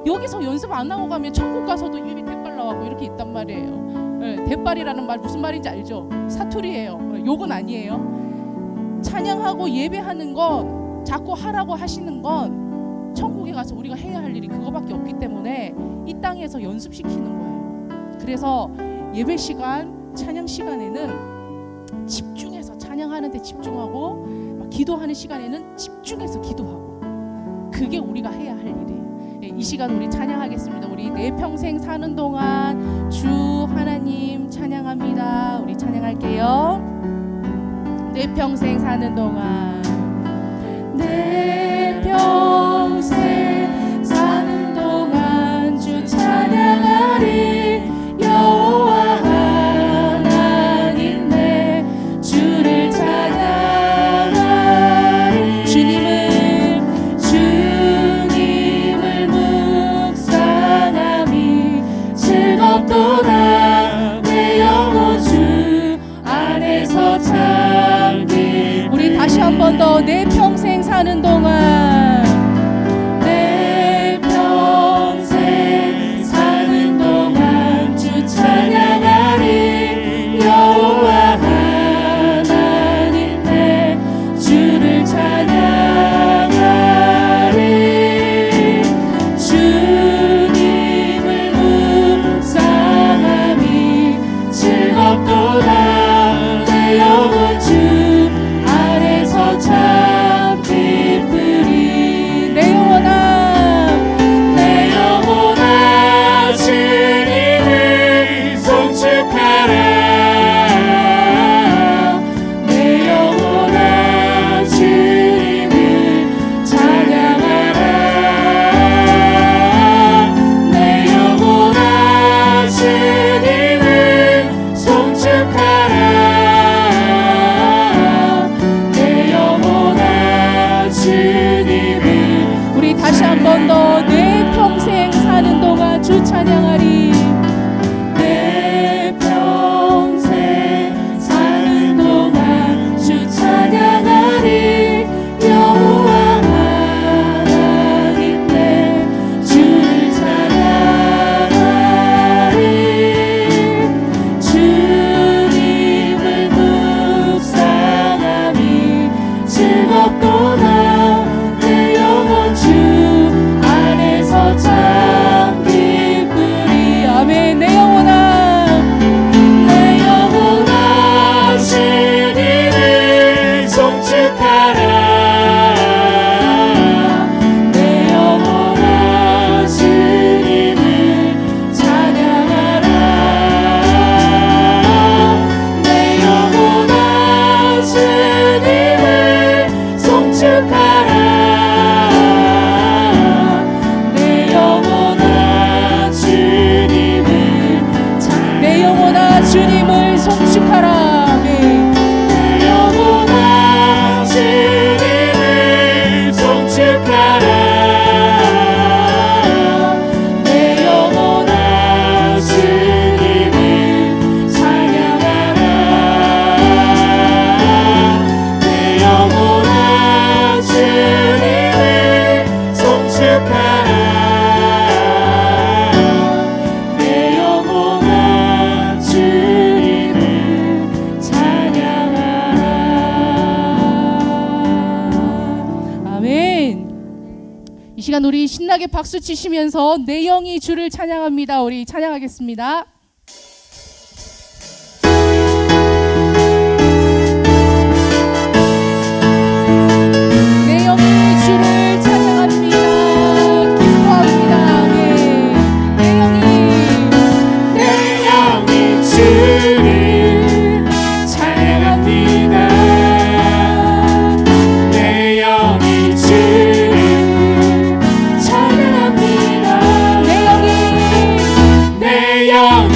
여기서 연습 안 하고 가면 천국 가서도 입이 대빨 나와고 이렇게 있단 말이에요. 네, 대빨이라는 말 무슨 말인지 알죠? 사투리예요. 욕은 아니에요. 찬양하고 예배하는 건, 자꾸 하라고 하시는 건 천국에 가서 우리가 해야 할 일이 그거밖에 없기 때문에 이 땅에서 연습시키는 거예요. 그래서 예배 시간, 찬양 시간에는 집중해서 찬양하는 데 집중하고, 막 기도하는 시간에는 집중해서 기도하고, 그게 우리가 해야 할 일이에요. 이 시간 우리 찬양하겠습니다. 우리 내 평생 사는 동안 주 하나님 찬양합니다. 우리 찬양할게요. 내 평생 사는 동안, 내 평생 사는 동안 주 찬양하리. 여호와 하나님 내 주를 찬양하리. 주님을 묵상함이 즐겁도다. 내 영혼 주 안에서 잠기. 우리 다시 한 번 더. 내 평생 사는 동안, 내 평생 사는 동안 주 찬양하리. 여호와 하나님 내 주를 찬양하리. 주님을 묵상함이 즐겁도다. 내 영혼 주 안에서 참 기쁘리. 내 영혼아 주님을 송축하라. 내 영혼아 주님을 찬양하라. 내 영혼아 주님을 송축하라. 내 영혼아 주님을. 우리 다시 한 번 더. 내 평생 사는 동안 주 찬양하리. 내 평생 사는 동안 주 찬양하리. 여호와 하나님 내 주를 찬양하리. 주님을 묵상함이 즐겁도다. 내 영혼 주 안에서 참 기쁘리. 아멘. 내 영혼아, 내 영혼아 주님을 송축하라. 내 영혼아 주님을 찬양하라. 내 영혼아 주님을 송축하라. 내 영혼아 주님을 내 영혼아 주님을 송축하라. 아멘. 내 영혼아 주님을 송축하라. 내 영혼아 주님을 찬양하라. 내 영혼아 주님을 송축하라. 내 영혼아 주님을 찬양하라. 아멘. 이 시간 우리 신나게 박수 치시면서 내 영이 주를 찬양합니다. 우리 찬양하겠습니다. 내 영이 주를 찬양합니다. 기뻐합니다. 아멘. 내 영이 주를 찬양합니다. 내 영이 주를 찬양합니다. 내 영이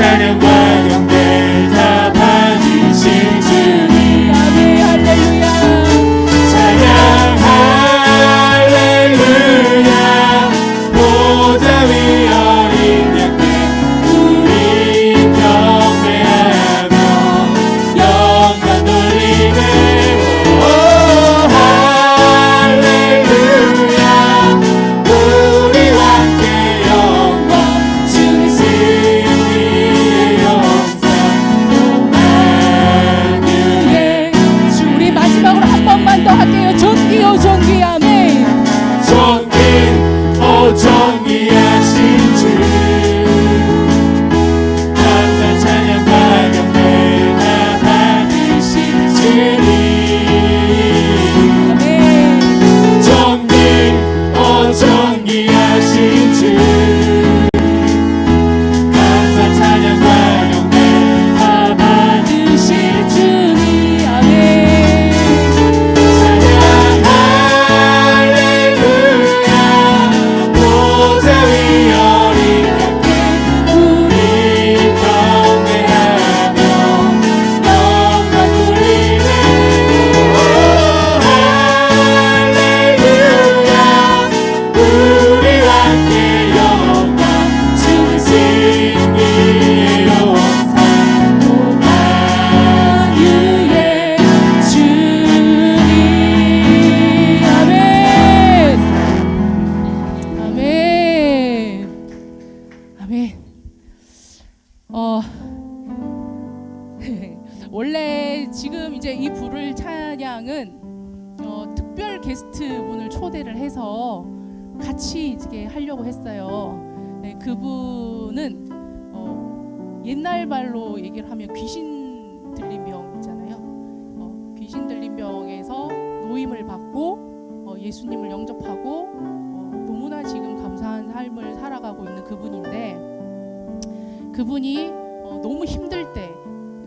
찬양과 경배 다 받으실 주님 아멘 할렐루야 찬양 할렐루야 보좌 위 어린 양께 우리 경배하며 영광 돌리네 오 할렐루야 우리와 함께 영광 주님 승리의 영광 만유의 주 우리 마지막으로 한 번만 더 할게요. 존귀요 존귀 아멘 존귀 오 존귀하신 주 감사 찬양과 경배 다 받으신 주님 아멘 존귀 오 존귀하신 주 감사 찬양과 경배 다 받으신 주님 아멘 찬양 할렐루야 보좌 위 어린 양께 우리 경배하며 영광 돌리네 오 할렐루야 우리와 함께 영광 주님 승리의 영광 만유의 주님 아멘 아멘 아멘 원래 지금 이제 이 부를 찬양은 특별 게스트 분을 초대를 해서 같이 이렇게 하려고 했어요. 네, 그분은 옛날 말로 얘기를 하면 귀신 들린 병 있잖아요. 귀신 들린 병에서 노임을 받고 예수님을 영접하고 너무나 지금 감사한 삶을 살아가고 있는 그분인데 그분이 너무 힘들 때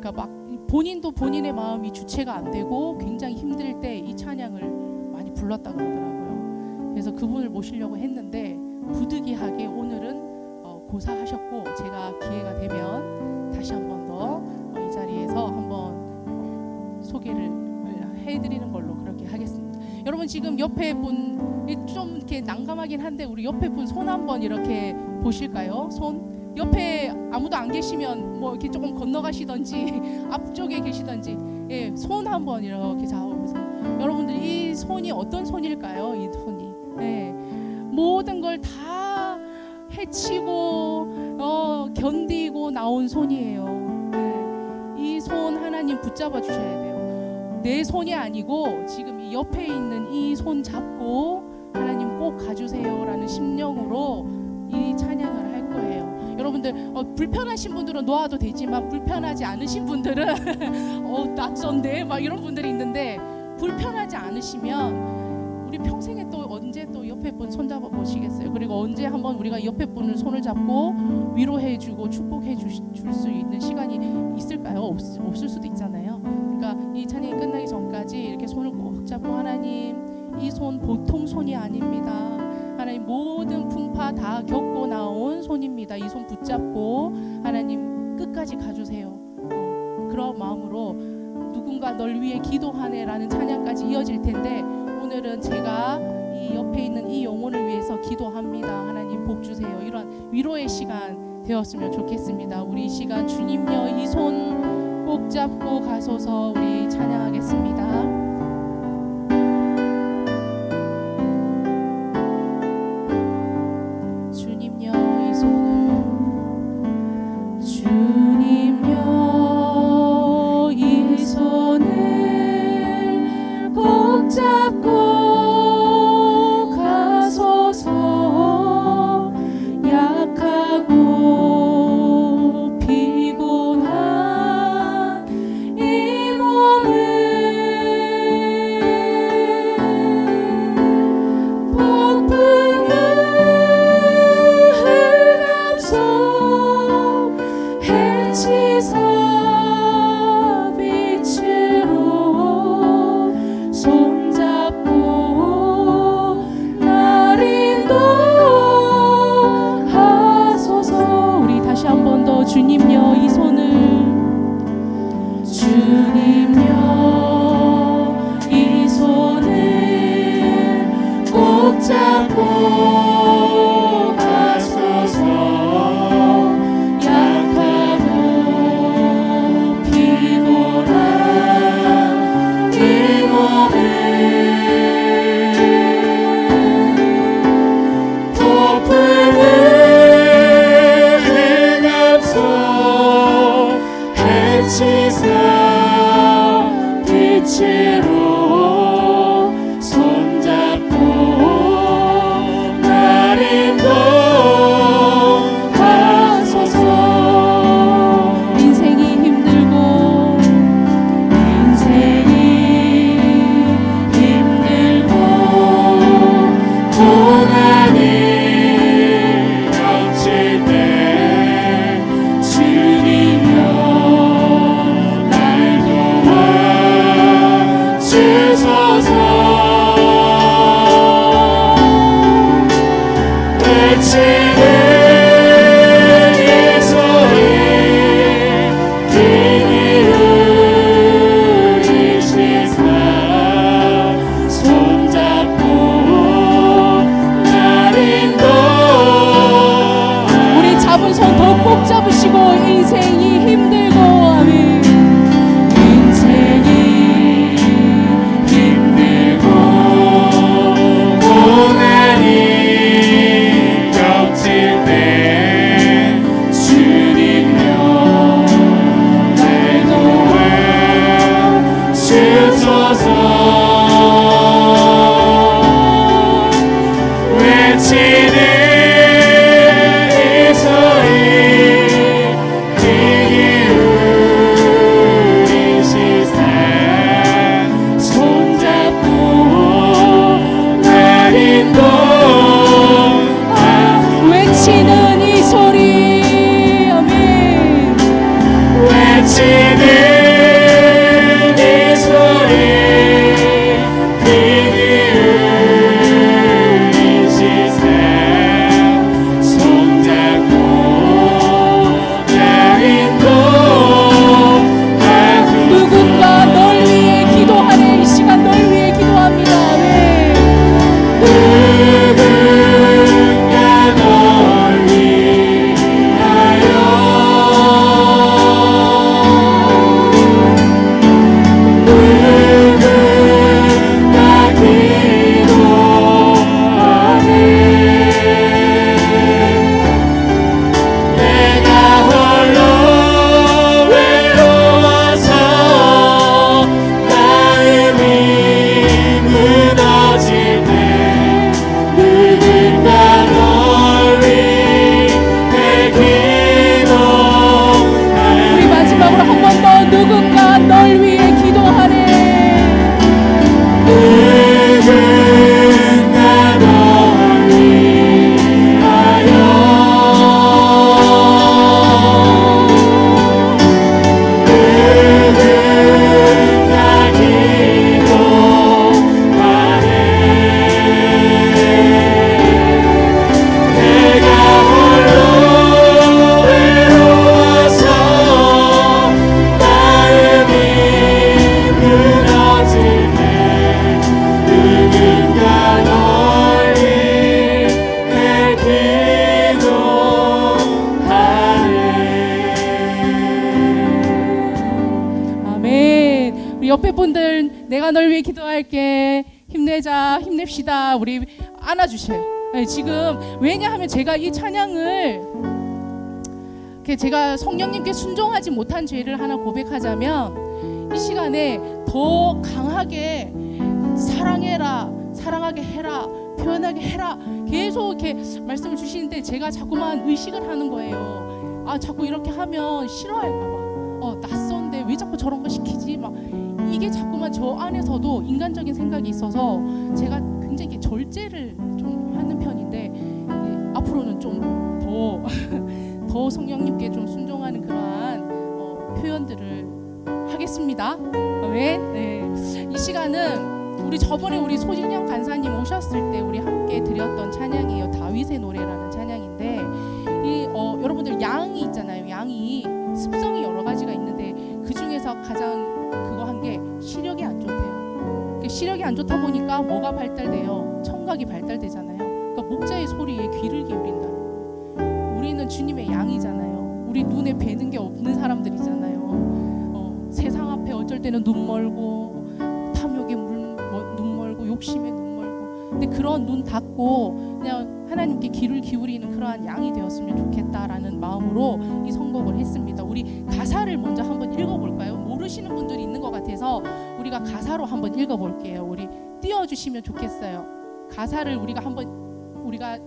그러니까 막 본인도 본인의 마음이 주체가 안 되고 굉장히 힘들 때 이 찬양을 많이 불렀다 그러더라고요. 그래서 그분을 모시려고 했는데 부득이하게 오늘은 고사하셨고 제가 기회가 되면 다시 한 번 더 이 자리에서 한번 소개를 해드리는 걸로 그렇게 하겠습니다. 여러분 지금 옆에 분 좀 이렇게 난감하긴 한데 우리 옆에 분 손 한번 이렇게 보실까요? 손 옆에 아무도 안 계시면 뭐 이렇게 조금 건너가시던지 앞쪽에 계시던지 예, 손 한번 이렇게 잡아보세요. 여러분들 이 손이 어떤 손일까요? 이 손이 예, 모든 걸 다 헤치고 견디고 나온 손이에요. 예, 이 손 하나님 붙잡아 주셔야 돼요. 내 손이 아니고 지금 이 옆에 있는 이 손 잡고 하나님 꼭 가주세요라는 심령으로 이 찬양을 할 거예요. 여러분들 불편하신 분들은 놓아도 되지만 불편하지 않으신 분들은 낯선데 막 이런 분들이 있는데 불편하지 않으시면 우리 평생에 또 언제 또 옆에 분 손잡아 보시겠어요? 그리고 언제 한번 우리가 옆에 분을 손을 잡고 위로해주고 축복해줄 수 있는 시간이 있을까요? 없을 수도 있잖아요. 그러니까 이 찬양이 끝나기 전까지 이렇게 손을 꼭 잡고 하나님 이 손 보통 손이 아닙니다. 하나님 모든 풍파 다 겪고 나온 손입니다. 이 손 붙잡고 하나님 끝까지 가주세요. 그런 마음으로 누군가 널 위해 기도하네라는 찬양까지 이어질 텐데 오늘은 제가 이 옆에 있는 이 영혼을 위해서 기도합니다. 하나님 복 주세요. 이런 위로의 시간 되었으면 좋겠습니다. 우리 이 시간 주님여 이 손 꼭 잡고 가소서 우리 찬양하겠습니다. 이 몸을 주님여 이 손을 주님여 이 손을 꼭 잡고 가소서 약하고 피곤한 이 몸을 덮음을 감소 해치사 빛으로 손잡고 날 인도하소서. 인생이 힘들고 고난이 겹칠 때 주님여 날 도와 주소서. 외치는 이 소리 귀히 울리시사 손잡고 날 인도하소서. 우리 잡은 손 더 꼭 잡으시고 인생이 힘들고 아멘 인생이 힘들고 고난이 겹칠 때 주님여 날 도와 주소서. 외치는 이 소리 귀히 울리시사 손잡고 날 인도하소서. 외치는 이 소리 아멘 외치는 이 소리 귀히 울리시사 손잡고 날 인도하소서. 누군가 널 위해 기도하네 이 시간 널 위해 기도합니다 아멘 누군가 널 위하여 누군가 기도하네. 내가 홀로 외로워서 마음이 무너질 때 누군가 널 위해 기도하네. 우리 마지막으로 한 번 더 누군가 널 위해 기도하네 누군가 널 위하여 누군가 기도하네. 내가 홀로 외로워서 마음이 무너질 때 누군가 널 위해 기도하네. 아멘. 우리 옆에 분들 내가 널 위해 기도할게. 힘내자, 힘냅시다. 우리 안아주세요. 네, 지금 왜냐하면 제가 이 찬양을 제가 성령님께 순종하지 못한 죄를 하나 고백하자면 이 시간에 더 강하게 사랑해라, 사랑하게 해라, 표현하게 해라 계속 이렇게 말씀을 주시는데 제가 자꾸만 의식을 하는 거예요. 아 자꾸 이렇게 하면 싫어할까봐. 낯선데 왜 자꾸 저런 거 시키지? 막 이게 자꾸만 저 안에서도 인간적인 생각이 있어서 제가 굉장히 절제를 좀 하는 편인데 앞으로는 좀 더 성령님께 좀 순종하는 그러한 표현들을 하겠습니다. 네. 이 시간은 우리 저번에 우리 소진영 간사님 오셨을 때 우리 함께 드렸던 찬양이에요. 다윗의 노래라는 찬양인데 여러분들 양이 있잖아요. 양이 습성이 여러 가지가 있는데 그 중에서 가장 그거 한 게 시력이 안 좋대요. 시력이 안 좋다 보니까 뭐가 발달돼요? 청각이 발달되잖아요. 그러니까 목자의 소리에 귀를 기울인다는 거예요. 우리는 주님의 양이잖아요. 우리 눈에 뵈는 게 없는 사람들이잖아요. 세상 앞에 어쩔 때는 눈 멀고 탐욕에 눈 멀고 욕심에 눈 멀고, 근데 그런 눈 닫고 그냥 하나님께 귀를 기울이는 그러한 양이 되었으면 좋겠다라는 마음으로 이 선곡을 했습니다. 우리 가사를 먼저 한번 읽어볼까요? 모르시는 분들이 있는 것 같아서 우리가 가사로 한번 읽어볼게요. 우리 띄워주시면 좋겠어요. 가사를 우리가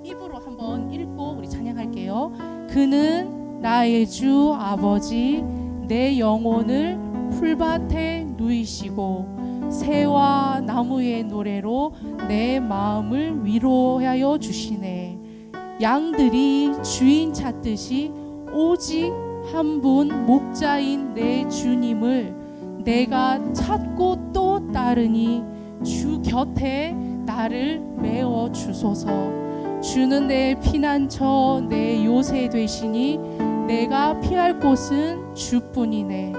입으로 한번 읽고 우리 찬양할게요. 그는 나의 주 아버지, 내 영혼을 풀밭에 누이시고 새와 나무의 노래로 내 마음을 위로하여 주시네. 양들이 주인 찾듯이 오직 한 분 목자인 내 주님을 내가 찾고 또 따르니 주 곁에 나를 메워 주소서. 주는 내 피난처 내 요새 되시니 내가 피할 곳은 주뿐이네.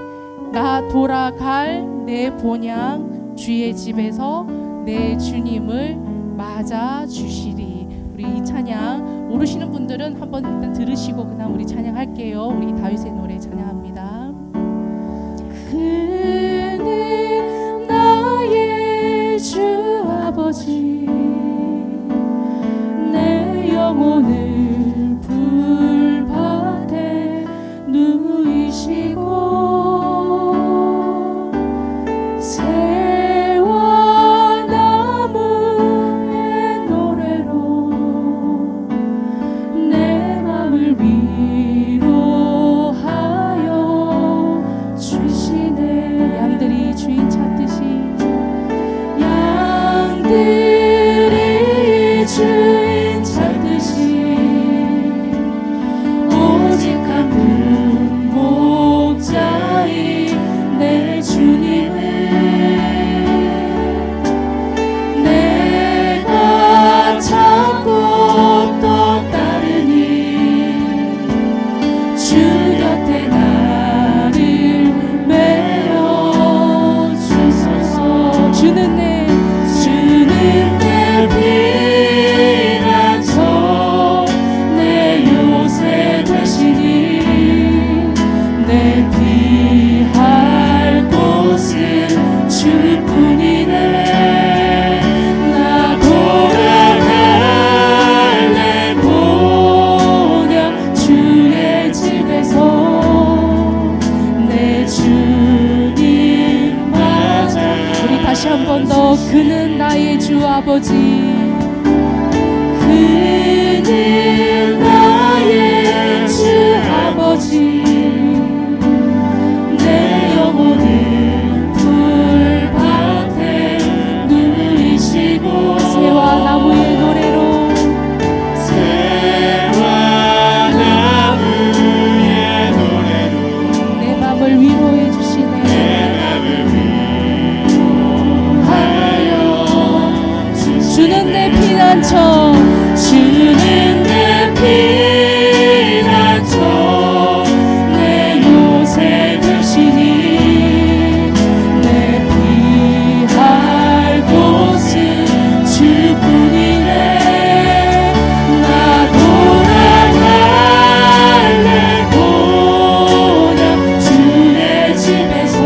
나 돌아갈 내 본향 주의 집에서 내 주님을 맞아 주시리. 우리 이 찬양 모르시는 분들은 한번 일단 들으시고 그다음 우리 찬양할게요. 우리 다윗의 노래 찬양합니다. 그는 나의 주 아버지, 내 영혼을 불밭에 누이시고 새와 나무의 노래로 내 맘을 위로하여 주시네. 양들이 주인 찾듯이, 양들이 주인 찾듯이 오직 한 분 목자인 내 주님을 내가 찾고 또 따르니 주 곁에 나를 메워 주소서. 주는 내 피난처 내 요새 되시니 내 피할 곳은 주뿐이네. 나 돌아갈래 본향 주의 집에서 내 주님 맞아. 우리 다시 한 번 더. 그는 나의 주 아버지, 그는 나의 주 아버지, 내 영혼을 풀밭에 누이시고 새와 나무의 노래로 내 맘을 위로해 주시네. 주는 내 피난처, 주는 내 피난처 내 요새 되시니 내 피할 곳은 주뿐이네. 나 돌아갈래 본향 주의 집에서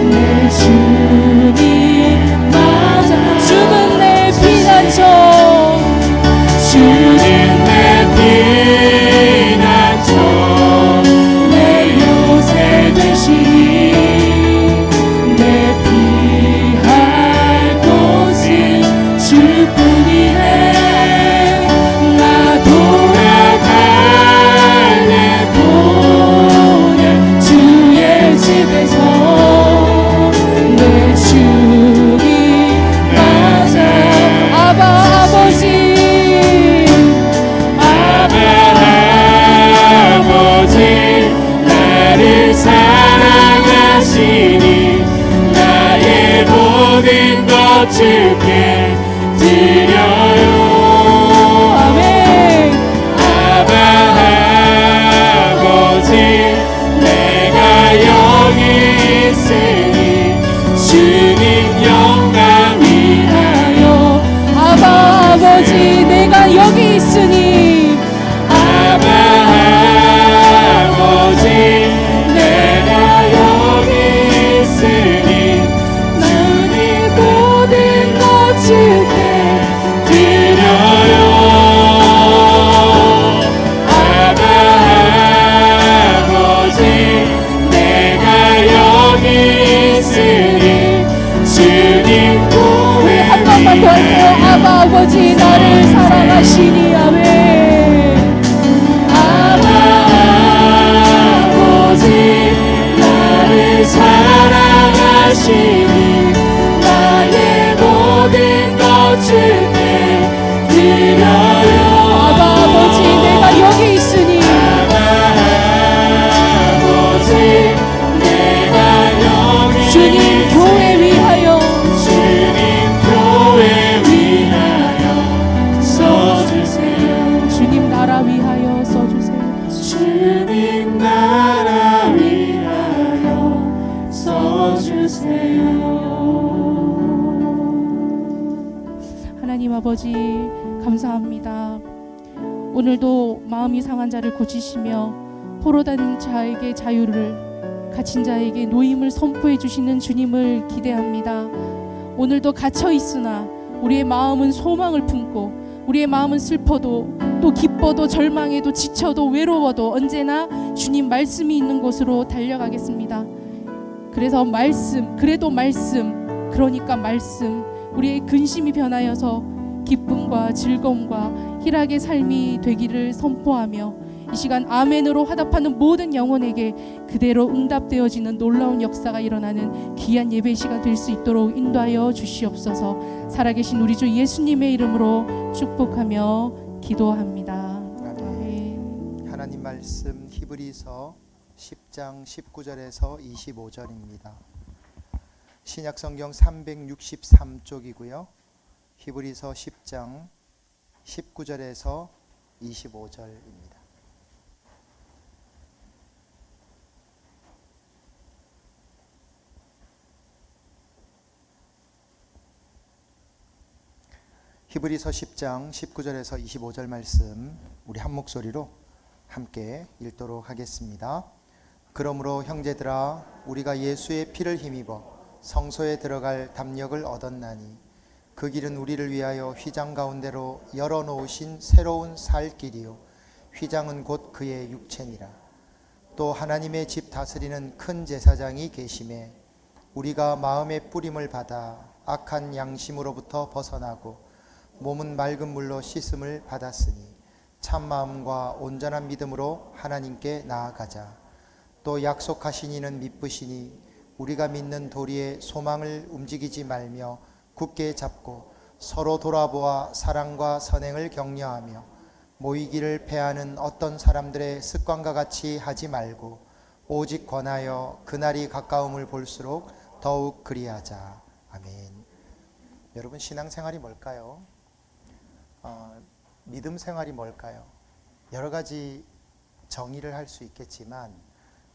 내 주님 맞아. 주는 내 피난처, 주는 내 피난처 내 요새 되시니 내 피할 곳은 주뿐이네. 나 돌아갈래 본향 주의 집에서 내 주님 맞아. 아바 아버지, 아버지 나를 사랑하시니 나의 모든 것 주께 드려요. 아멘. 아버지 아버지 감사합니다. 오늘도 마음이 상한 자를 고치시며 포로된 자에게 자유를, 갇힌 자에게 노임을 선포해 주시는 주님을 기대합니다. 오늘도 갇혀 있으나 우리의 마음은 소망을 품고, 우리의 마음은 슬퍼도 또 기뻐도 절망해도 지쳐도 외로워도 언제나 주님 말씀이 있는 곳으로 달려가겠습니다. 그래서 말씀, 그래도 말씀, 그러니까 말씀, 우리의 근심이 변하여서 기쁨과 즐거움과 희락의 삶이 되기를 선포하며 이 시간 아멘으로 화답하는 모든 영혼에게 그대로 응답되어지는 놀라운 역사가 일어나는 귀한 예배 시간 될 수 있도록 인도하여 주시옵소서. 살아계신 우리 주 예수님의 이름으로 축복하며 기도합니다. 아멘. 하나님 말씀 히브리서 10장 19절에서 25절입니다. 신약성경 363쪽이고요. 히브리서 10장 19절에서 25절입니다. 히브리서 10장 19절에서 25절 말씀 우리 한 목소리로 함께 읽도록 하겠습니다. 그러므로 형제들아 우리가 예수의 피를 힘입어 성소에 들어갈 담력을 얻었나니 그 길은 우리를 위하여 휘장 가운데로 열어놓으신 새로운 살 길이요 휘장은 곧 그의 육체니라. 또 하나님의 집 다스리는 큰 제사장이 계심에 우리가 마음의 뿌림을 받아 악한 양심으로부터 벗어나고 몸은 맑은 물로 씻음을 받았으니 참마음과 온전한 믿음으로 하나님께 나아가자. 또 약속하신 이는 미쁘시니 우리가 믿는 도리에 소망을 움직이지 말며 굳게 잡고 서로 돌아보아 사랑과 선행을 격려하며 모이기를 패하는 어떤 사람들의 습관과 같이 하지 말고 오직 권하여 그날이 가까움을 볼수록 더욱 그리하자. 아멘. 여러분, 신앙생활이 뭘까요? 믿음 생활이 뭘까요? 여러 가지 정의를 할 수 있겠지만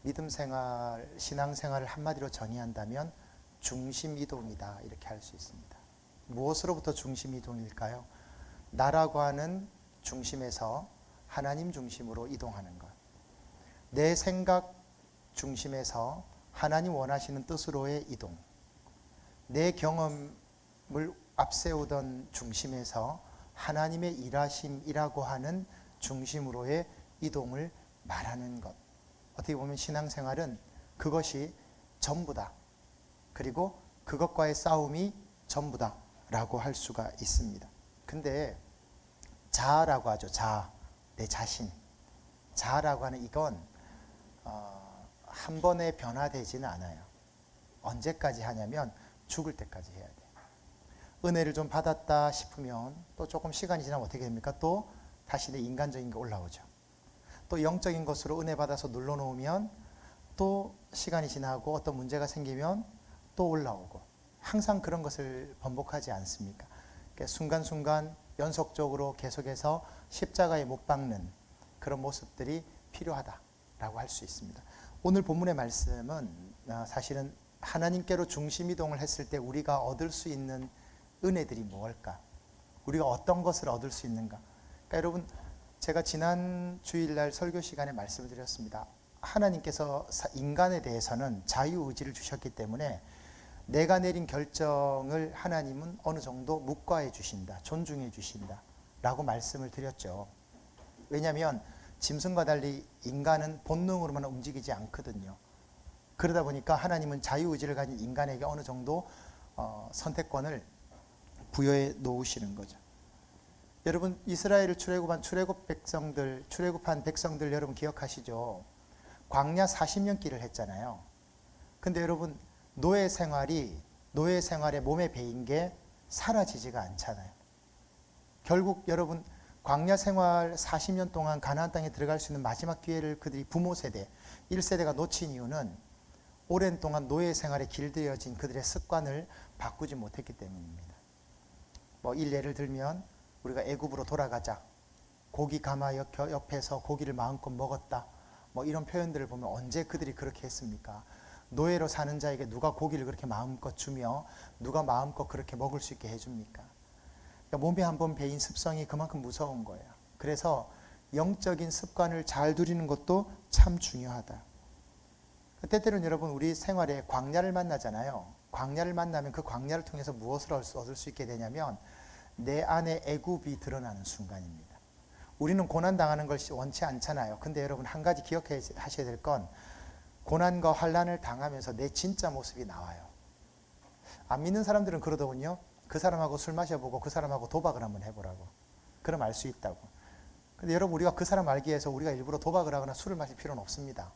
믿음 생활, 신앙 생활을 한마디로 정의한다면 중심 이동이다, 이렇게 할 수 있습니다. 무엇으로부터 중심 이동일까요? 나라고 하는 중심에서 하나님 중심으로 이동하는 것. 내 생각 중심에서 하나님 원하시는 뜻으로의 이동. 내 경험을 앞세우던 중심에서 하나님의 일하심이라고 하는 중심으로의 이동을 말하는 것. 어떻게 보면 신앙생활은 그것이 전부다. 그리고 그것과의 싸움이 전부다 라고 할 수가 있습니다. 근데 자아라고 하죠. 자아, 내 자신. 자아라고 하는 이건 한 번에 변화되지는 않아요. 언제까지 하냐면 죽을 때까지 해야 돼요. 은혜를 좀 받았다 싶으면 또 조금 시간이 지나면 어떻게 됩니까? 또 다시 내 인간적인 게 올라오죠. 또 영적인 것으로 은혜 받아서 눌러놓으면 또 시간이 지나고 어떤 문제가 생기면 또 올라오고, 항상 그런 것을 번복하지 않습니까? 그러니까 순간순간 연속적으로 계속해서 십자가에 못 박는 그런 모습들이 필요하다라고 할 수 있습니다. 오늘 본문의 말씀은 사실은 하나님께로 중심 이동을 했을 때 우리가 얻을 수 있는 은혜들이 무엇일까? 우리가 어떤 것을 얻을 수 있는가? 그러니까 여러분, 제가 지난 주일날 설교 시간에 말씀을 드렸습니다. 하나님께서 인간에 대해서는 자유의지를 주셨기 때문에 내가 내린 결정을 하나님은 어느 정도 묵과해 주신다, 존중해 주신다 라고 말씀을 드렸죠. 왜냐하면 짐승과 달리 인간은 본능으로만 움직이지 않거든요. 그러다 보니까 하나님은 자유의지를 가진 인간에게 어느 정도 선택권을 부여해 놓으시는 거죠. 여러분, 이스라엘을 출애굽한 백성들 여러분 기억하시죠? 광야 40년 길을 했잖아요. 근데 여러분, 노예 생활에 몸에 배인 게 사라지지가 않잖아요. 결국 여러분, 광야 생활 40년 동안 가나안 땅에 들어갈 수 있는 마지막 기회를 그들이 부모 세대 1세대가 놓친 이유는 오랜 동안 노예 생활에 길들여진 그들의 습관을 바꾸지 못했기 때문입니다. 예를 들면 우리가 애굽으로 돌아가자, 고기 가마 옆에서 고기를 마음껏 먹었다, 이런 표현들을 보면 언제 그들이 그렇게 했습니까? 노예로 사는 자에게 누가 고기를 그렇게 마음껏 주며 누가 마음껏 그렇게 먹을 수 있게 해줍니까? 그러니까 몸에 한번 배인 습성이 그만큼 무서운 거예요. 그래서 영적인 습관을 잘 들이는 것도 참 중요하다. 때때로는 여러분 우리 생활에 광야를 만나잖아요. 광야를 만나면 그 광야를 통해서 무엇을 얻을 수 있게 되냐면 내 안에 애굽이 드러나는 순간입니다. 우리는 고난당하는 걸 원치 않잖아요. 근데 여러분 한 가지 기억하셔야 될 건 고난과 환난을 당하면서 내 진짜 모습이 나와요. 안 믿는 사람들은 그러더군요. 그 사람하고 술 마셔보고 그 사람하고 도박을 한번 해보라고. 그럼 알 수 있다고. 근데 여러분 우리가 그 사람 알기 위해서 우리가 일부러 도박을 하거나 술을 마실 필요는 없습니다.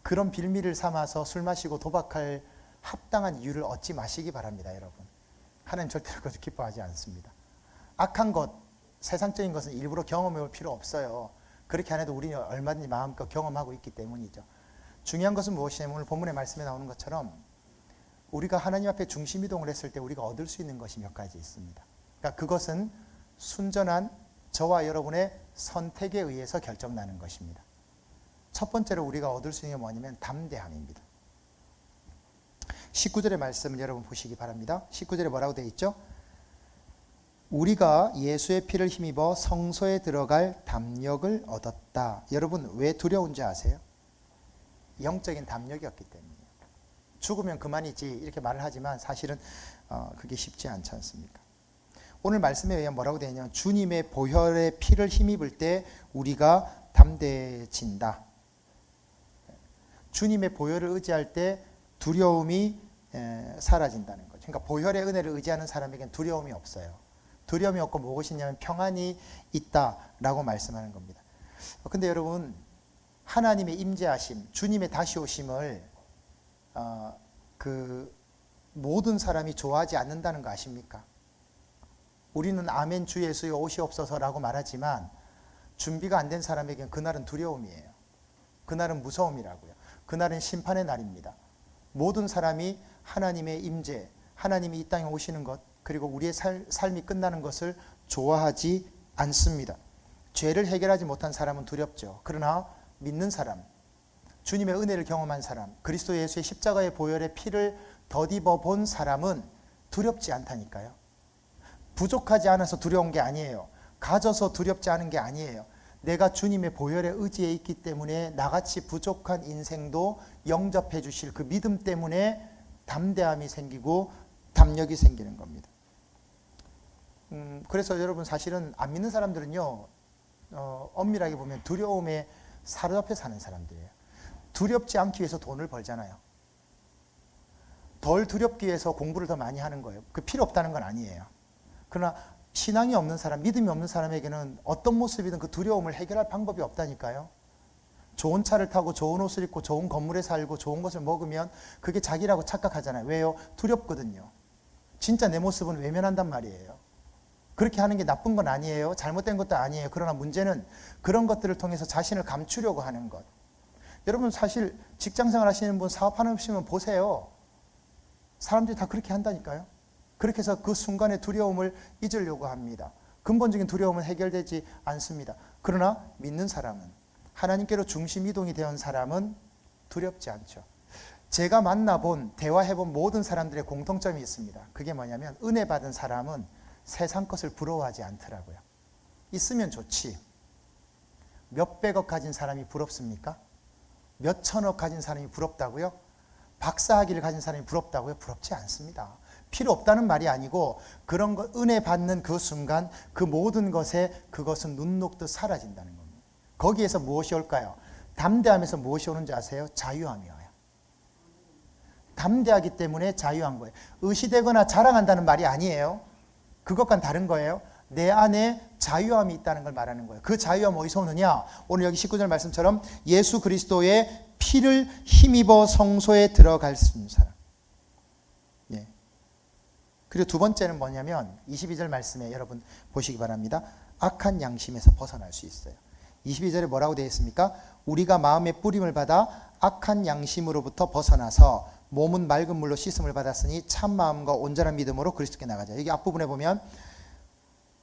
그런 빌미를 삼아서 술 마시고 도박할 합당한 이유를 얻지 마시기 바랍니다. 여러분 하나님 절대로 그것을 기뻐하지 않습니다. 악한 것, 세상적인 것은 일부러 경험해 볼 필요 없어요. 그렇게 안 해도 우리는 얼마든지 마음껏 경험하고 있기 때문이죠. 중요한 것은 무엇이냐면 오늘 본문의 말씀에 나오는 것처럼 우리가 하나님 앞에 중심이동을 했을 때 우리가 얻을 수 있는 것이 몇 가지 있습니다. 그러니까 그것은 순전한 저와 여러분의 선택에 의해서 결정나는 것입니다. 첫 번째로 우리가 얻을 수 있는 게 뭐냐면 담대함입니다. 19절의 말씀을 여러분 보시기 바랍니다. 19절에 뭐라고 되어 있죠? 우리가 예수의 피를 힘입어 성소에 들어갈 담력을 얻었다. 여러분 왜 두려운지 아세요? 영적인 담력이었기 때문이에요. 죽으면 그만이지 이렇게 말을 하지만 사실은 그게 쉽지 않지 않습니까? 오늘 말씀에 의하면 뭐라고 되어 있냐면 주님의 보혈의 피를 힘입을 때 우리가 담대해진다. 주님의 보혈을 의지할 때 두려움이 사라진다는 거죠. 그러니까 보혈의 은혜를 의지하는 사람에게는 두려움이 없어요. 두려움이 없고 무엇이냐면 평안이 있다라고 말씀하는 겁니다. 근데 여러분 하나님의 임재하심, 주님의 다시 오심을 그 모든 사람이 좋아하지 않는다는 거 아십니까? 우리는 아멘 주 예수여 오시옵소서라고 말하지만 준비가 안 된 사람에게는 그날은 두려움이에요. 그날은 무서움이라고요. 그날은 심판의 날입니다. 모든 사람이 하나님의 임재, 하나님이 이 땅에 오시는 것, 그리고 우리의 삶이 끝나는 것을 좋아하지 않습니다. 죄를 해결하지 못한 사람은 두렵죠. 그러나 믿는 사람, 주님의 은혜를 경험한 사람, 그리스도 예수의 십자가의 보혈의 피를 덧입어 본 사람은 두렵지 않다니까요. 부족하지 않아서 두려운 게 아니에요. 가져서 두렵지 않은 게 아니에요. 내가 주님의 보혈의 의지에 있기 때문에 나같이 부족한 인생도 영접해 주실 그 믿음 때문에 담대함이 생기고 담력이 생기는 겁니다. 그래서 여러분 사실은 안 믿는 사람들은요, 엄밀하게 보면 두려움에 사로잡혀 사는 사람들이에요. 두렵지 않기 위해서 돈을 벌잖아요. 덜 두렵기 위해서 공부를 더 많이 하는 거예요. 그 필요 없다는 건 아니에요. 그러나 신앙이 없는 사람, 믿음이 없는 사람에게는 어떤 모습이든 그 두려움을 해결할 방법이 없다니까요. 좋은 차를 타고 좋은 옷을 입고 좋은 건물에 살고 좋은 것을 먹으면 그게 자기라고 착각하잖아요. 왜요? 두렵거든요. 진짜 내 모습은 외면한단 말이에요. 그렇게 하는 게 나쁜 건 아니에요. 잘못된 것도 아니에요. 그러나 문제는 그런 것들을 통해서 자신을 감추려고 하는 것. 여러분 사실 직장생활 하시는 분, 사업하는 분 보세요. 사람들이 다 그렇게 한다니까요. 그렇게 해서 그 순간의 두려움을 잊으려고 합니다. 근본적인 두려움은 해결되지 않습니다. 그러나 믿는 사람은, 하나님께로 중심 이동이 되어 온 사람은 두렵지 않죠. 제가 만나본, 대화해본 모든 사람들의 공통점이 있습니다. 그게 뭐냐면 은혜 받은 사람은 세상 것을 부러워하지 않더라고요. 있으면 좋지. 몇백억 가진 사람이 부럽습니까? 몇천억 가진 사람이 부럽다고요? 박사학위를 가진 사람이 부럽다고요? 부럽지 않습니다. 필요 없다는 말이 아니고 그런 것, 은혜 받는 그 순간 그 모든 것에 그것은 눈 녹듯 사라진다는 겁니다. 거기에서 무엇이 올까요? 담대함에서 무엇이 오는지 아세요? 자유함이 와요. 담대하기 때문에 자유한 거예요. 의시되거나 자랑한다는 말이 아니에요. 그것과는 다른 거예요. 내 안에 자유함이 있다는 걸 말하는 거예요. 그 자유함 어디서 오느냐? 오늘 여기 19절 말씀처럼 예수 그리스도의 피를 힘입어 성소에 들어갈 수 있는 사람. 예. 그리고 두 번째는 뭐냐면 22절 말씀에 여러분 보시기 바랍니다. 악한 양심에서 벗어날 수 있어요. 22절에 뭐라고 되어 있습니까? 우리가 마음의 뿌림을 받아 악한 양심으로부터 벗어나서 몸은 맑은 물로 씻음을 받았으니 참 마음과 온전한 믿음으로 그리스도께 나가자. 여기 앞부분에 보면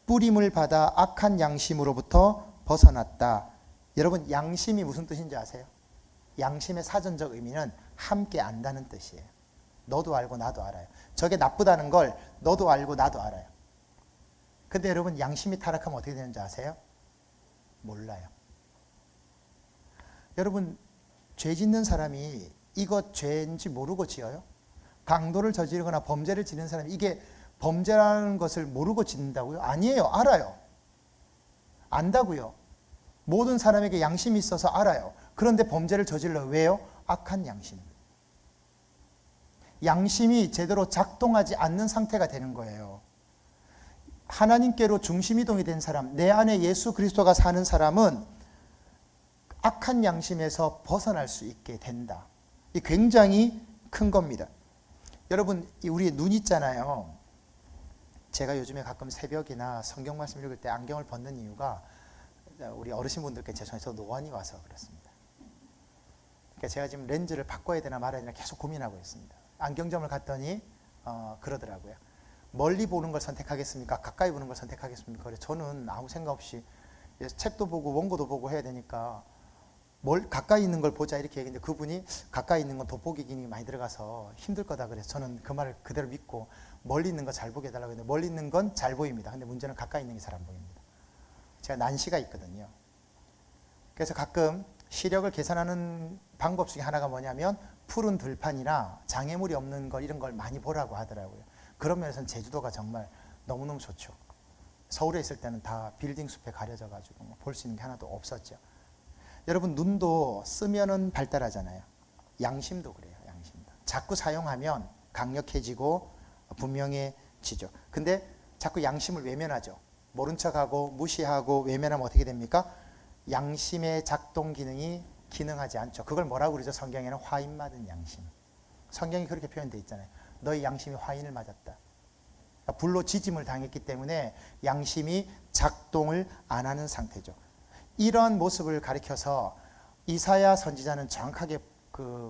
뿌림을 받아 악한 양심으로부터 벗어났다. 여러분 양심이 무슨 뜻인지 아세요? 양심의 사전적 의미는 함께 안다는 뜻이에요. 너도 알고 나도 알아요. 저게 나쁘다는 걸 너도 알고 나도 알아요. 근데 여러분 양심이 타락하면 어떻게 되는지 아세요? 몰라요. 여러분 죄 짓는 사람이 이것 죄인지 모르고 지어요? 강도를 저지르거나 범죄를 짓는 사람이 이게 범죄라는 것을 모르고 짓는다고요? 아니에요. 알아요. 안다고요. 모든 사람에게 양심이 있어서 알아요. 그런데 범죄를 저질러요. 왜요? 악한 양심. 양심이 제대로 작동하지 않는 상태가 되는 거예요. 하나님께로 중심이동이 된 사람, 내 안에 예수 그리스도가 사는 사람은 악한 양심에서 벗어날 수 있게 된다. 이 굉장히 큰 겁니다. 여러분, 우리 눈 있잖아요. 제가 요즘에 가끔 새벽이나 성경 말씀 읽을 때 안경을 벗는 이유가 우리 어르신분들께 죄송해서 노안이 와서 그렇습니다. 그러니까 제가 지금 렌즈를 바꿔야 되나 말아야 되나 계속 고민하고 있습니다. 안경점을 갔더니 그러더라고요. 멀리 보는 걸 선택하겠습니까? 가까이 보는 걸 선택하겠습니까? 그래서 저는 아무 생각 없이 책도 보고 원고도 보고 해야 되니까 가까이 있는 걸 보자 이렇게 얘기했는데 그분이 가까이 있는 건 돋보기 기능이 많이 들어가서 힘들 거다 그래서 저는 그 말을 그대로 믿고 멀리 있는 거 잘 보게 해달라고 했는데 멀리 있는 건 잘 보입니다. 근데 문제는 가까이 있는 게 잘 안 보입니다. 제가 난시가 있거든요. 그래서 가끔 시력을 계산하는 방법 중에 하나가 뭐냐면 푸른 들판이나 장애물이 없는 걸 이런 걸 많이 보라고 하더라고요. 그런 면에서는 제주도가 정말 너무너무 좋죠. 서울에 있을 때는 다 빌딩 숲에 가려져 가지고 볼 수 있는 게 하나도 없었죠. 여러분 눈도 쓰면은 발달하잖아요. 양심도 그래요. 양심도. 자꾸 사용하면 강력해지고 분명해지죠. 근데 자꾸 양심을 외면하죠. 모른 척하고 무시하고 외면하면 어떻게 됩니까? 양심의 작동 기능이 기능하지 않죠. 그걸 뭐라고 그러죠? 성경에는 화인 맞은 양심. 성경이 그렇게 표현되어 있잖아요. 너희 양심이 화인을 맞았다. 불로 지짐을 당했기 때문에 양심이 작동을 안 하는 상태죠. 이런 모습을 가리켜서 이사야 선지자는 정확하게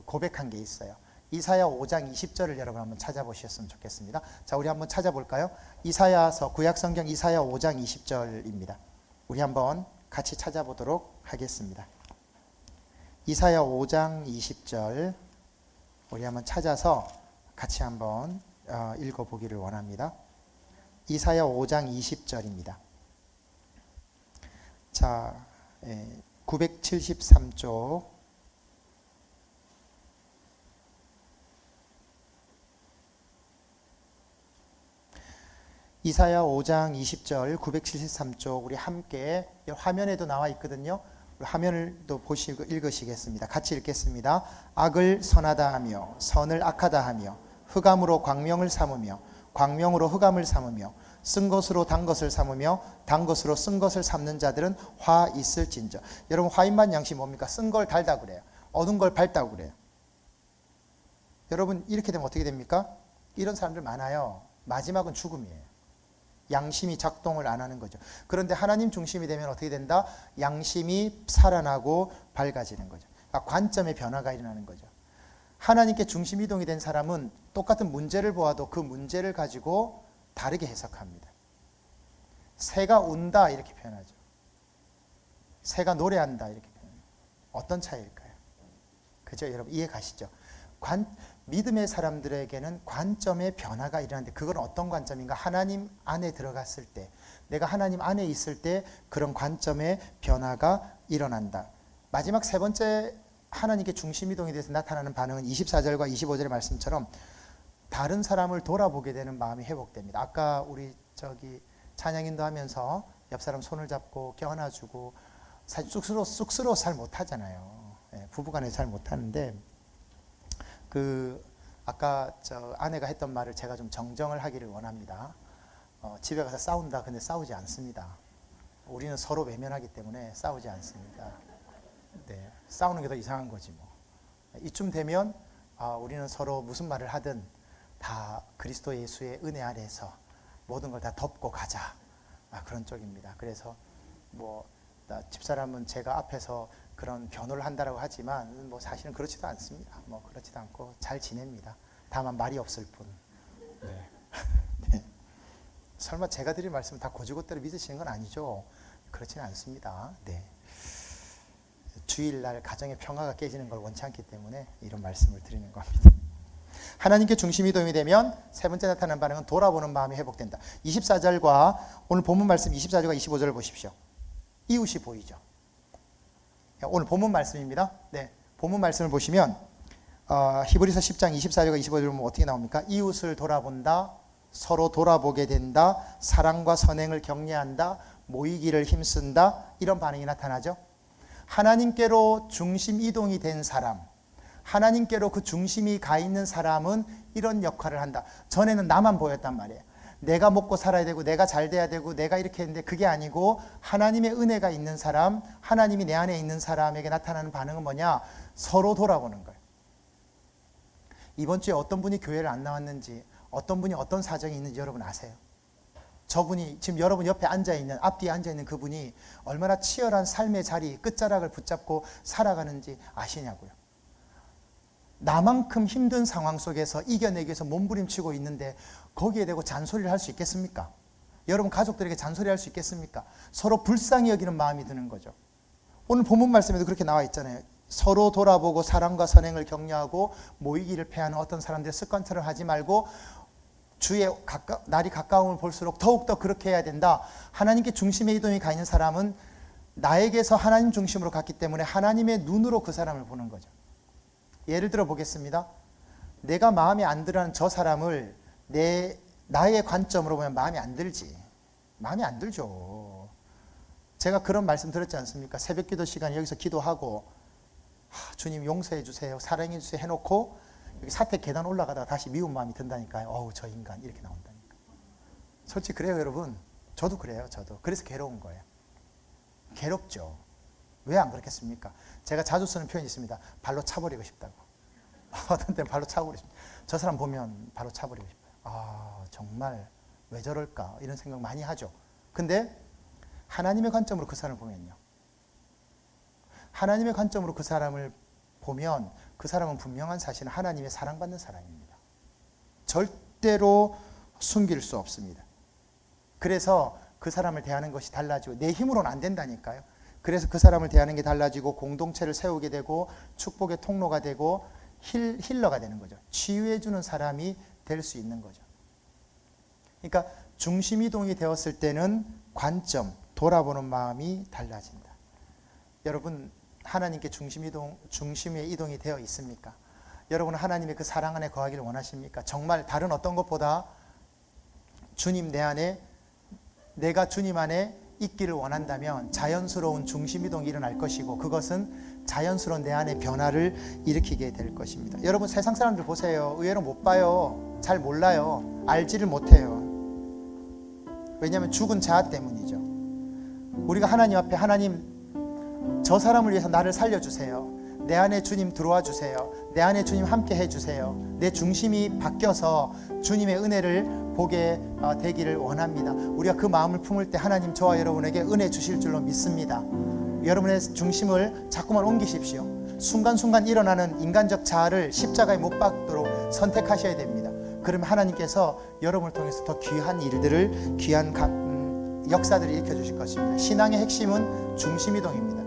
고백한 게 있어요. 이사야 5장 20절을 여러분 한번 찾아보셨으면 좋겠습니다. 자, 우리 한번 찾아볼까요? 이사야서 구약성경 이사야 5장 20절입니다. 우리 한번 같이 찾아보도록 하겠습니다. 이사야 5장 20절 우리 한번 찾아서 같이 한번 읽어보기를 원합니다. 이사야 5장 20절입니다. 자, 973쪽 이사야 5장 20절 973쪽 우리 함께 화면에도 나와 있거든요. 화면을도 보시고 읽으시겠습니다. 같이 읽겠습니다. 악을 선하다 하며 선을 악하다 하며 흑암으로 광명을 삼으며 광명으로 흑암을 삼으며 쓴 것으로 단 것을 삼으며 단 것으로 쓴 것을 삼는 자들은 화 있을진저. 여러분 화인만 양심 뭡니까? 쓴 걸 달다 그래요. 얻은 걸 밟다고 그래요. 여러분 이렇게 되면 어떻게 됩니까? 이런 사람들 많아요. 마지막은 죽음이에요. 양심이 작동을 안 하는 거죠. 그런데 하나님 중심이 되면 어떻게 된다? 양심이 살아나고 밝아지는 거죠. 그러니까 관점의 변화가 일어나는 거죠. 하나님께 중심 이동이 된 사람은 똑같은 문제를 보아도 그 문제를 가지고 다르게 해석합니다. 새가 운다 이렇게 표현하죠. 새가 노래한다 이렇게 표현해요. 어떤 차이일까요? 그죠? 여러분 이해 가시죠? 믿음의 사람들에게는 관점의 변화가 일어나는데 그건 어떤 관점인가? 하나님 안에 들어갔을 때, 내가 하나님 안에 있을 때 그런 관점의 변화가 일어난다. 마지막 세 번째 하나님께 중심이동에 대해서 나타나는 반응은 24절과 25절의 말씀처럼 다른 사람을 돌아보게 되는 마음이 회복됩니다. 아까 우리 찬양인도 하면서 옆 사람 손을 잡고 껴안아주고 사실 쑥스러워 잘 못하잖아요. 부부간에 잘 못하는데 아까 아내가 했던 말을 제가 좀 정정을 하기를 원합니다. 집에 가서 싸운다. 근데 싸우지 않습니다. 우리는 서로 외면하기 때문에 싸우지 않습니다. 네, 싸우는 게 더 이상한 거지 뭐. 이쯤 되면 우리는 서로 무슨 말을 하든 다 그리스도 예수의 은혜 아래에서 모든 걸 다 덮고 가자. 그런 쪽입니다. 그래서 집사람은 제가 앞에서 그런 변호를 한다라고 하지만 사실은 그렇지도 않습니다. 그렇지도 않고 잘 지냅니다. 다만 말이 없을 뿐. 네. 네. 설마 제가 드릴 말씀을 다 고지고대로 믿으시는 건 아니죠? 그렇지는 않습니다. 네. 주일날 가정의 평화가 깨지는 걸 원치 않기 때문에 이런 말씀을 드리는 겁니다. 하나님께 중심이 이동이 되면 세 번째 나타나는 반응은 돌아보는 마음이 회복된다. 24절과 오늘 본문 말씀 24절과 25절을 보십시오. 이웃이 보이죠. 오늘 본문 말씀입니다. 네, 본문 말씀을 보시면 히브리서 10장 24절과 25절을 보면 어떻게 나옵니까? 이웃을 돌아본다, 서로 돌아보게 된다, 사랑과 선행을 격려한다, 모이기를 힘쓴다, 이런 반응이 나타나죠. 하나님께로 중심 이동이 된 사람, 하나님께로 그 중심이 가 있는 사람은 이런 역할을 한다. 전에는 나만 보였단 말이에요. 내가 먹고 살아야 되고 내가 잘 돼야 되고 내가 이렇게 했는데 그게 아니고 하나님의 은혜가 있는 사람, 하나님이 내 안에 있는 사람에게 나타나는 반응은 뭐냐? 서로 돌아보는 거예요. 이번 주에 어떤 분이 교회를 안 나왔는지, 어떤 분이 어떤 사정이 있는지 여러분 아세요? 저분이 지금 여러분 옆에 앉아있는, 앞뒤에 앉아있는 그분이 얼마나 치열한 삶의 자리 끝자락을 붙잡고 살아가는지 아시냐고요. 나만큼 힘든 상황 속에서 이겨내기 위해서 몸부림치고 있는데 거기에 대고 잔소리를 할 수 있겠습니까? 여러분 가족들에게 잔소리할 수 있겠습니까? 서로 불쌍히 여기는 마음이 드는 거죠. 오늘 본문 말씀에도 그렇게 나와 있잖아요. 서로 돌아보고 사랑과 선행을 격려하고 모이기를 패하는 어떤 사람들의 습관처럼 하지 말고 주의 날이 가까움을 볼수록 더욱더 그렇게 해야 된다. 하나님께 중심의 이동이 가 있는 사람은 나에게서 하나님 중심으로 갔기 때문에 하나님의 눈으로 그 사람을 보는 거죠. 예를 들어 보겠습니다. 내가 마음에 안 들어하는 저 사람을 나의 관점으로 보면 마음에 안 들지. 마음에 안 들죠. 제가 그런 말씀 들었지 않습니까? 새벽기도 시간에 여기서 기도하고 주님 용서해 주세요, 사랑해 주세요 해놓고 여기 사택 계단 올라가다가 다시 미운 마음이 든다니까요. 어우 저 인간 이렇게 나온다니까. 솔직히 그래요 여러분. 저도 그래요. 저도. 그래서 괴로운 거예요. 괴롭죠. 왜 안 그렇겠습니까? 제가 자주 쓰는 표현이 있습니다. 발로 차버리고 싶다고. 어떤 때는 발로 차버리고 싶다. 저 사람 보면 발로 차버리고 싶어요. 아 정말 왜 저럴까 이런 생각 많이 하죠. 근데 하나님의 관점으로 그 사람을 보면요, 하나님의 관점으로 그 사람을 보면 그 사람은 분명한 사실은 하나님의 사랑받는 사람입니다. 절대로 숨길 수 없습니다. 그래서 그 사람을 대하는 것이 달라지고 내 힘으로는 안 된다니까요. 그래서 그 사람을 대하는 게 달라지고 공동체를 세우게 되고 축복의 통로가 되고 힐러가 되는 거죠. 치유해 주는 사람이 될 수 있는 거죠. 그러니까 중심 이동이 되었을 때는 관점, 돌아보는 마음이 달라진다. 여러분 하나님께 중심의 이동이 되어 있습니까? 여러분은 하나님의 그 사랑 안에 거하기를 원하십니까? 정말 다른 어떤 것보다 주님 내 안에, 내가 주님 안에 있기를 원한다면 자연스러운 중심 이동이 일어날 것이고 그것은 자연스러운 내 안의 변화를 일으키게 될 것입니다. 여러분 세상 사람들 보세요. 의외로 못 봐요. 잘 몰라요. 알지를 못해요. 왜냐하면 죽은 자아 때문이죠. 우리가 하나님 앞에 하나님 저 사람을 위해서 나를 살려주세요. 내 안에 주님 들어와 주세요. 내 안에 주님 함께 해주세요. 내 중심이 바뀌어서 주님의 은혜를 보게 되기를 원합니다. 우리가 그 마음을 품을 때 하나님 저와 여러분에게 은혜 주실 줄로 믿습니다. 여러분의 중심을 자꾸만 옮기십시오. 순간순간 일어나는 인간적 자아를 십자가에 못 박도록 선택하셔야 됩니다. 그러면 하나님께서 여러분을 통해서 더 귀한 일들을, 귀한 역사들을 일으켜주실 것입니다. 신앙의 핵심은 중심 이동입니다.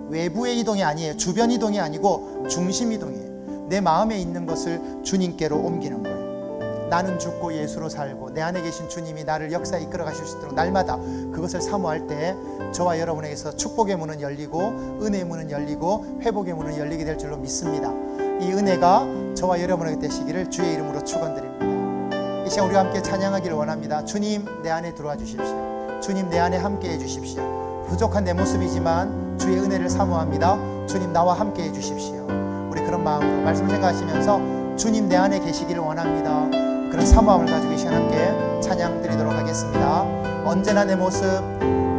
외부의 이동이 아니에요. 주변 이동이 아니고 중심 이동이에요. 내 마음에 있는 것을 주님께로 옮기는 거예요. 나는 죽고 예수로 살고 내 안에 계신 주님이 나를 역사에 이끌어 가실 수 있도록 날마다 그것을 사모할 때 저와 여러분에게서 축복의 문은 열리고 은혜의 문은 열리고 회복의 문은 열리게 될 줄로 믿습니다. 이 은혜가 저와 여러분에게 되시기를 주의 이름으로 축원드립니다. 이 시간 우리가 함께 찬양하기를 원합니다. 주님 내 안에 들어와 주십시오. 주님 내 안에 함께 해 주십시오. 부족한 내 모습이지만 주의 은혜를 사모합니다. 주님 나와 함께 해 주십시오. 우리 그런 마음으로 말씀 생각하시면서 주님 내 안에 계시기를 원합니다. 그런 사모함을 가지고 이 시간 함께 찬양 드리도록 하겠습니다. 언제나 내 모습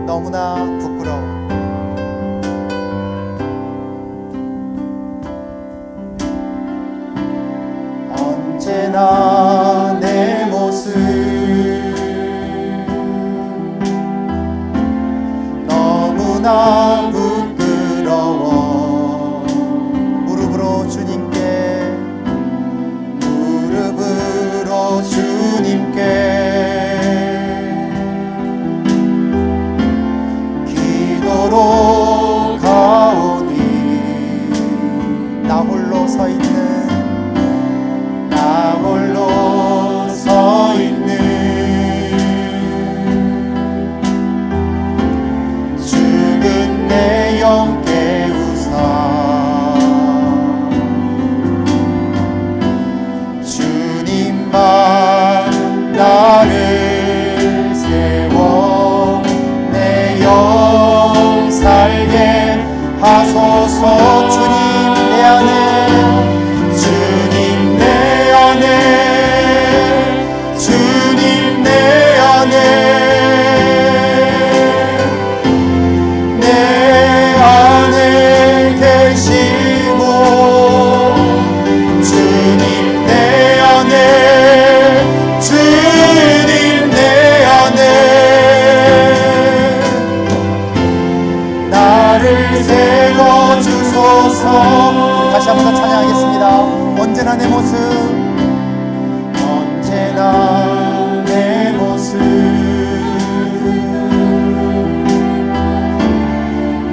너무나 부끄러워. 언제나 내 모습 너무나 부끄러워. 무릎으로 주님께, 무릎으로 주님께 기도로 가오니 나 홀로 서 있는 나 홀로 우리 다시 한번 더 찬양하겠습니다. 언제나 내 모습, 언제나 내 모습,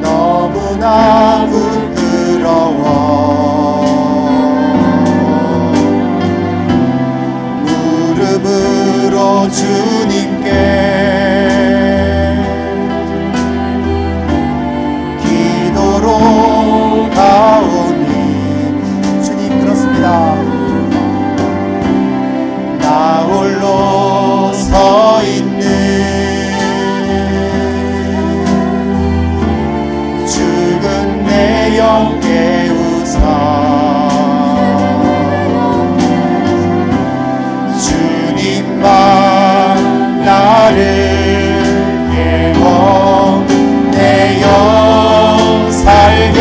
너무나 부끄러워. 무릎으로 주님께 기도로 가오니. 주님, 그렇습니다. 나 홀로 서 있는 죽은 내 영 깨우사 주님만 나를 깨워 내 영 살게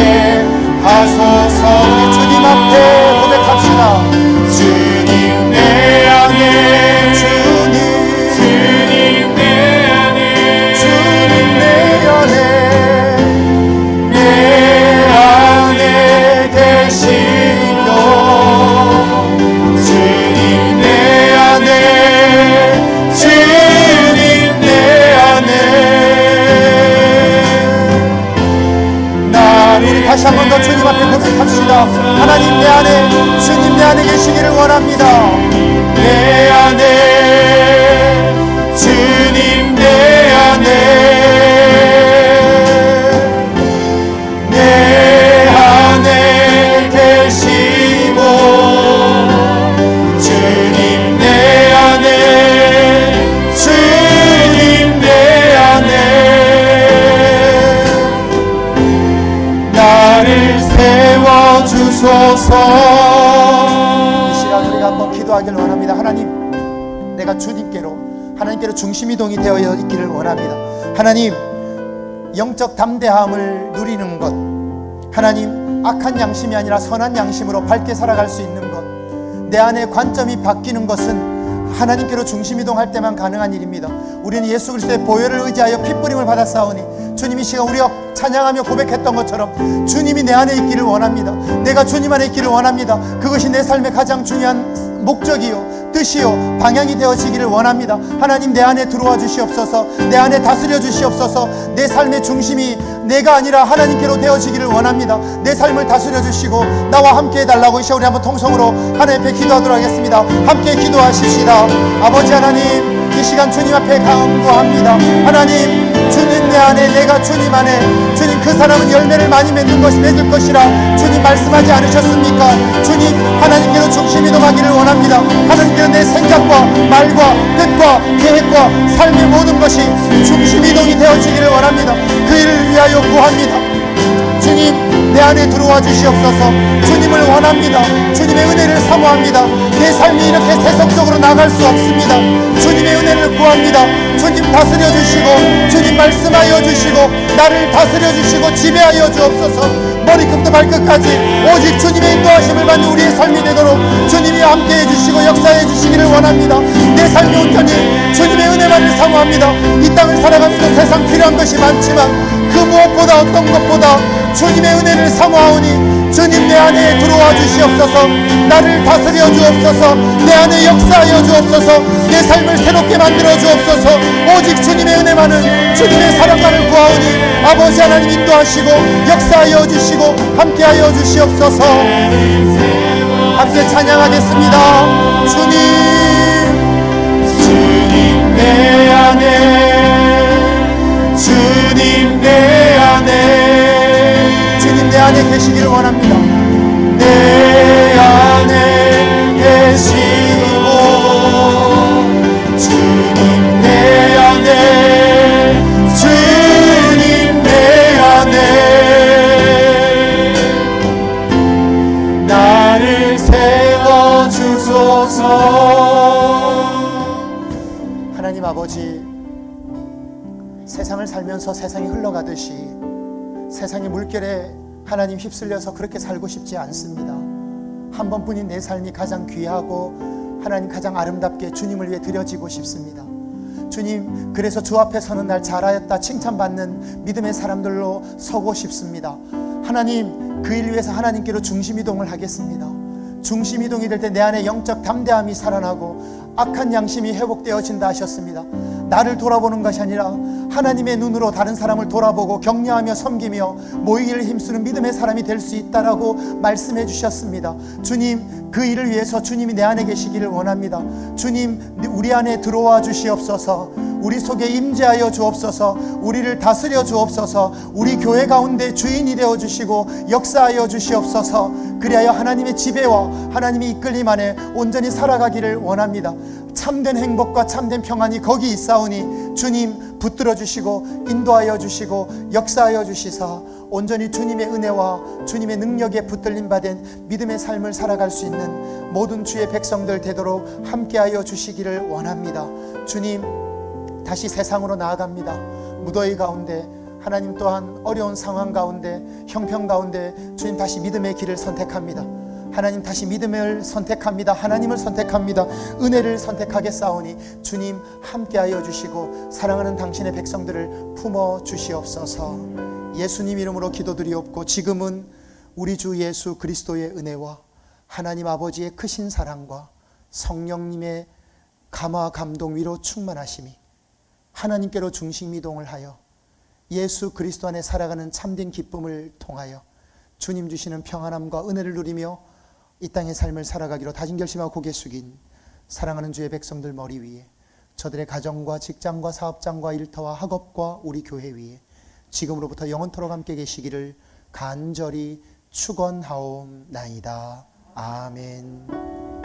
하소서. 우리 주님 앞에 고백합시다. 주님 내 안에, 주님 주님 내 안에, 주님 내 안에, 내 안에 계시며 주님 내 안에, 주님 내 안에 우리 다시 한 번 더 주님 앞에 고백합시다. 하나님 내 안에, 주님 내 안에 계시기를 원합니다. 내 안에 주님 내 안에 내 안에 계시고 주님 내 안에 주님 내 안에 나를 세워주소서. 이 시간 우리가 한번 기도하기를 원합니다. 하나님, 내가 하나님께로 중심이동이 되어 있기를 원합니다. 하나님, 영적 담대함을 누리는 것, 하나님, 악한 양심이 아니라 선한 양심으로 밝게 살아갈 수 있는 것, 내 안에 관점이 바뀌는 것은 하나님께로 중심이동할 때만 가능한 일입니다. 우리는 예수 그리스도의 보혈을 의지하여 핏부림을 받았사오니 주님이 시간 우리가 찬양하며 고백했던 것처럼 주님이 내 안에 있기를 원합니다. 내가 주님 안에 있기를 원합니다. 그것이 내 삶의 가장 중요한 목적이요, 뜻이요, 방향이 되어지기를 원합니다. 하나님, 내 안에 들어와 주시옵소서. 내 안에 다스려 주시옵소서. 내 삶의 중심이 내가 아니라 하나님께로 되어지기를 원합니다. 내 삶을 다스려 주시고 나와 함께 해달라고. 이 시간 우리 한번 통성으로 하나님 앞에 기도하도록 하겠습니다. 함께 기도하십시다. 아버지 하나님, 이 시간 주님 앞에 간구합니다. 하나님, 주님 내 안에, 내가 주님 안에, 주님 그 사람은 열매를 많이 맺을 것이라 주님 말씀하지 않으셨습니까? 주님, 하나님께로 중심 이동하기를 원합니다. 하나님께로 내 생각과 말과 뜻과 계획과 삶의 모든 것이 중심 이동이 되어지기를 원합니다. 그 일을 위하여 구합니다. 주님, 내 안에 들어와 주시옵소서. 주님을 원합니다. 주님의 은혜를 사모합니다. 내 삶이 이렇게 세속적으로 나갈 수 없습니다. 주님의 은혜를 구합니다. 주님 다스려 주시고, 주님 말씀하여 주시고, 나를 다스려 주시고 지배하여 주옵소서. 머리끝부터 발끝까지 오직 주님의 인도하심을 받는 우리의 삶이 되도록 주님이 함께해 주시고 역사해 주시기를 원합니다. 내 삶이 온전히 주님의 은혜만을 사모합니다. 이 땅을 살아가면서 세상 필요한 것이 많지만 그 무엇보다 어떤 것보다 주님의 은혜를 사모하오니 주님 내 안에 들어와 주시옵소서. 나를 다스려 주옵소서. 내 안에 역사하여 주옵소서. 내 삶을 새롭게 만들어 주옵소서. 오직 주님의 은혜만을, 주님의 사랑만을 구하오니 아버지 하나님 인도하시고 역사하여 주시고 함께하여 주시옵소서. 함께 찬양하겠습니다. 주님, 주님 내 안에, 주님 내 안에, 주님 내 안에 계시기를 원합니다. 내 안에 계시고 주님 내 안에, 주님 내 안에 나를 세워주소서. 하나님 아버지, 세상을 살면서 세상이 흘러가듯이 세상의 물결에 하나님 휩쓸려서 그렇게 살고 싶지 않습니다. 한 번뿐인 내 삶이 가장 귀하고 하나님 가장 아름답게 주님을 위해 드려지고 싶습니다. 주님, 그래서 주 앞에 서는 날 잘하였다 칭찬받는 믿음의 사람들로 서고 싶습니다. 하나님, 그 일 위해서 하나님께로 중심이동을 하겠습니다. 중심이동이 될 때 내 안에 영적 담대함이 살아나고 악한 양심이 회복되어진다 하셨습니다. 나를 돌아보는 것이 아니라 하나님의 눈으로 다른 사람을 돌아보고 격려하며 섬기며 모이기를 힘쓰는 믿음의 사람이 될 수 있다라고 말씀해 주셨습니다. 주님, 그 일을 위해서 주님이 내 안에 계시기를 원합니다. 주님, 우리 안에 들어와 주시옵소서. 우리 속에 임재하여 주옵소서. 우리를 다스려 주옵소서. 우리 교회 가운데 주인이 되어 주시고 역사하여 주시옵소서. 그리하여 하나님의 지배와 하나님의 이끌림 안에 온전히 살아가기를 원합니다. 참된 행복과 참된 평안이 거기 있사오니 주님 붙들어 주시고 인도하여 주시고 역사하여 주시사 온전히 주님의 은혜와 주님의 능력에 붙들림 받은 믿음의 삶을 살아갈 수 있는 모든 주의 백성들 되도록 함께하여 주시기를 원합니다. 주님, 다시 세상으로 나아갑니다. 무더위 가운데, 하나님 또한 어려운 상황 가운데, 형편 가운데 주님 다시 믿음의 길을 선택합니다. 하나님, 다시 믿음을 선택합니다. 하나님을 선택합니다. 은혜를 선택하겠사오니 주님 함께하여 주시고 사랑하는 당신의 백성들을 품어 주시옵소서. 예수님 이름으로 기도드리옵고 지금은 우리 주 예수 그리스도의 은혜와 하나님 아버지의 크신 사랑과 성령님의 감화 감동 위로 충만하심이 하나님께로 중심이동을 하여 예수 그리스도 안에 살아가는 참된 기쁨을 통하여 주님 주시는 평안함과 은혜를 누리며 이 땅의 삶을 살아가기로 다진 결심하고 고개 숙인 사랑하는 주의 백성들 머리 위에, 저들의 가정과 직장과 사업장과 일터와 학업과 우리 교회 위에 지금으로부터 영원토록 함께 계시기를 간절히 축원하옵나이다. 아멘.